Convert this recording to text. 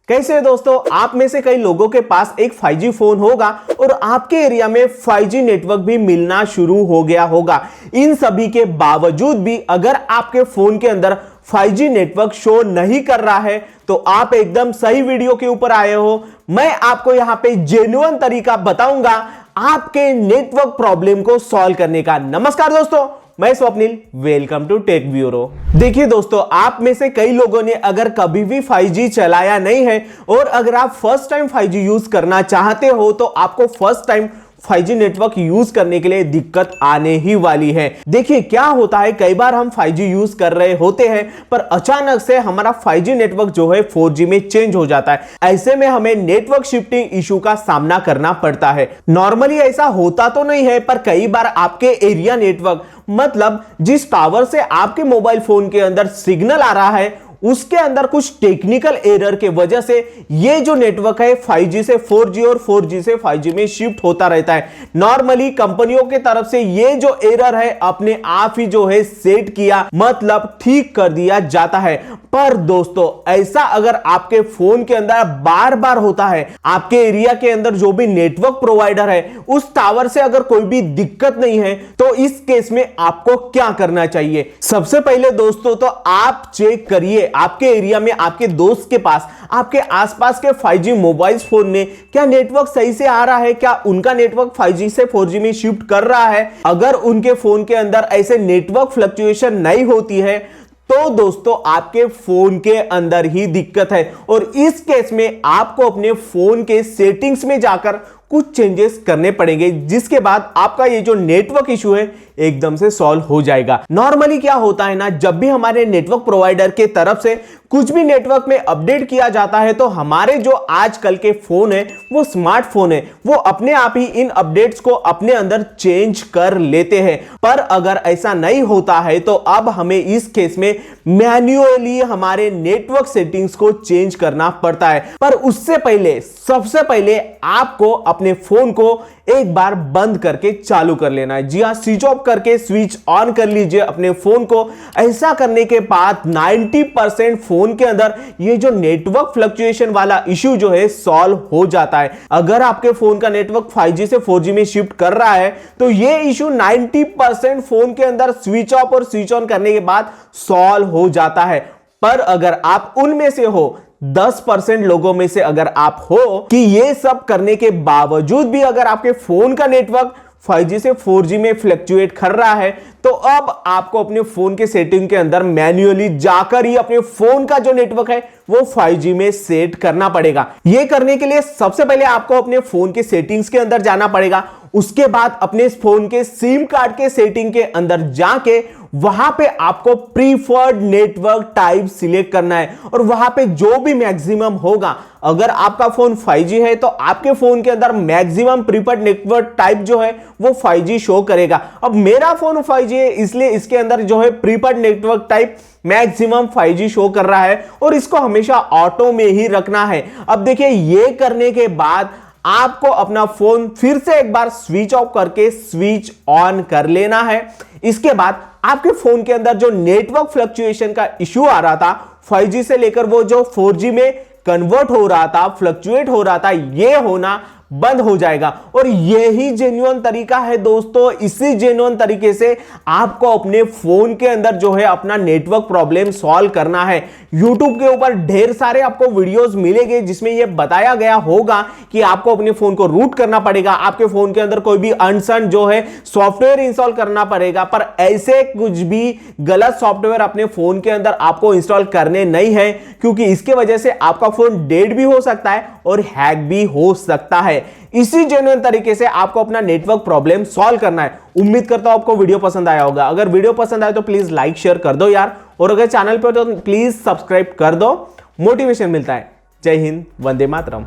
कैसे है दोस्तों, आप में से कई लोगों के पास एक 5G फोन होगा और आपके एरिया में 5G नेटवर्क भी मिलना शुरू हो गया होगा। इन सभी के बावजूद भी अगर आपके फोन के अंदर 5G नेटवर्क शो नहीं कर रहा है तो आप एकदम सही वीडियो के ऊपर आए हो। मैं आपको यहां पे जेन्युइन तरीका बताऊंगा आपके नेटवर्क प्रॉब्लम को सॉल्व करने का। नमस्कार दोस्तों, मैं Swapnil, welcome to tech bureau. देखिए दोस्तों, आप में से कई लोगों ने अगर कभी भी 5G चलाया नहीं है और अगर आप फर्स्ट टाइम 5G यूज करना चाहते हो तो आपको first time 5G network use करने के लिए दिक्कत आने ही वाली है। देखिए क्या होता है, कई बार हम 5G यूज कर रहे होते हैं पर अचानक से हमारा 5G नेटवर्क जो है 4G में चेंज हो जाता है। ऐसे में हमें नेटवर्क शिफ्टिंग इशू का सामना करना पड़ता है। नॉर्मली ऐसा होता तो नहीं है पर कई बार आपके एरिया नेटवर्क मतलब जिस टावर से आपके मोबाइल फोन के अंदर सिग्नल आ रहा है उसके अंदर कुछ टेक्निकल एरर के वजह से ये जो नेटवर्क है 5G से 4G और 4G से 5G में शिफ्ट होता रहता है। नॉर्मली कंपनियों की तरफ से ये जो एरर है अपने आप ही जो है सेट किया मतलब ठीक कर दिया जाता है। पर दोस्तों ऐसा अगर आपके फोन के अंदर बार बार होता है, आपके एरिया के अंदर जो भी नेटवर्क प्रोवाइडर है उस टावर से अगर कोई भी दिक्कत नहीं है तो इस केस में आपको क्या करना चाहिए। सबसे पहले दोस्तों तो आप चेक करिए आपके एरिया में आपके दोस्त के पास, आपके आसपास के 5G मोबाइल फोन में क्या नेटवर्क सही से आ रहा है, क्या उनका नेटवर्क 5G से 4G में शिफ्ट कर रहा है। अगर उनके फोन के अंदर ऐसे नेटवर्क फ्लक्चुएशन नहीं होती है तो दोस्तों आपके फोन के अंदर ही दिक्कत है और इस केस में आपको अपने फोन के सेटिंग्स में जाकर कुछ चेंजेस करने पड़ेंगे, जिसके बाद आपका ये जो नेटवर्क इशू है एकदम से सॉल्व हो जाएगा। नॉर्मली क्या होता है ना, जब भी हमारे नेटवर्क प्रोवाइडर के तरफ से कुछ भी नेटवर्क में अपडेट किया जाता है तो हमारे जो आजकल के फोन है वो स्मार्टफोन है, वो अपने आप ही इन अपडेट्स को अपने अंदर चेंज कर लेते हैं। पर अगर ऐसा नहीं होता है तो अब हमें इस केस में मैन्युअली हमारे नेटवर्क सेटिंग्स को चेंज करना पड़ता है। पर उससे पहले सबसे पहले आपको अपने फोन को एक बार बंद करके चालू कर लेना है। जी हां, स्विच ऑफ करके स्विच ऑन कर लीजिए अपने फोन को। ऐसा करने के बाद 90% फोन के अंदर ये जो नेटवर्क फ्लक्चुएशन वाला इश्यू जो है सॉल्व हो जाता है। अगर आपके फोन का नेटवर्क 5G से 4G में शिफ्ट कर रहा है तो ये इश्यू 90% फोन के अंदर स्विच ऑफ और स्विच ऑन करने के बाद सॉल्व हो जाता है। पर अगर आप उनमें से हो 10% लोगों में से अगर आप हो कि ये सब करने के बावजूद भी अगर आपके फोन का नेटवर्क 5G से 4G में फ्लक्चुएट कर रहा है तो अब आपको अपने फोन के सेटिंग के अंदर मैन्युअली जाकर ही अपने फोन का जो नेटवर्क है वो 5G में सेट करना पड़ेगा। यह करने के लिए सबसे पहले आपको अपने फोन के सेटिंग्स के अंदर जाना पड़ेगा। उसके बाद अपने फोन के सिम कार्ड के सेटिंग के अंदर जाके वहां पे आपको प्रीफर्ड नेटवर्क टाइप सिलेक्ट करना है और वहां पे जो भी मैक्सिमम होगा, अगर आपका फोन 5G है तो आपके फोन के अंदर मैक्सिमम प्रीफर्ड नेटवर्क टाइप जो है वो 5G शो करेगा। अब मेरा फोन 5G है इसलिए इसके अंदर जो है preferred network type maximum 5G show कर रहा है और इसको हमेशा ऑटो में ही रखना है। अब देखिए ये करने के बाद आपको अपना फोन फिर से एक बार स्विच ऑफ करके स्विच ऑन कर लेना है। इसके बाद आपके फोन के अंदर जो नेटवर्क फ्लक्चुएशन का इश्यू आ रहा था 5G से लेकर वो जो 4G में कन्वर्ट हो रहा था, फ्लक्चुएट हो रहा था, ये होना बंद हो जाएगा। और यही जेन्युइन तरीका है दोस्तों। इसी जेन्युइन तरीके से आपको अपने फोन के अंदर जो है अपना नेटवर्क प्रॉब्लम सॉल्व करना है। YouTube के ऊपर ढेर सारे आपको वीडियोस मिलेंगे जिसमें यह बताया गया होगा कि आपको अपने फोन को रूट करना पड़ेगा, आपके फोन के अंदर कोई भी अनसन जो है सॉफ्टवेयर इंस्टॉल करना पड़ेगा। पर ऐसे कुछ भी गलत सॉफ्टवेयर अपने फोन के अंदर आपको इंस्टॉल करने नहीं है, क्योंकि इसके वजह से आपका फोन डेड भी हो सकता है और हैक भी हो सकता है। इसी जेन्युइन तरीके से आपको अपना नेटवर्क प्रॉब्लम सॉल्व करना है। उम्मीद करता हूं आपको वीडियो पसंद आया होगा। अगर वीडियो पसंद आए तो प्लीज लाइक शेयर कर दो यार, और अगर चैनल पर तो प्लीज सब्सक्राइब कर दो। मोटिवेशन मिलता है। जय हिंद, वंदे मातरम।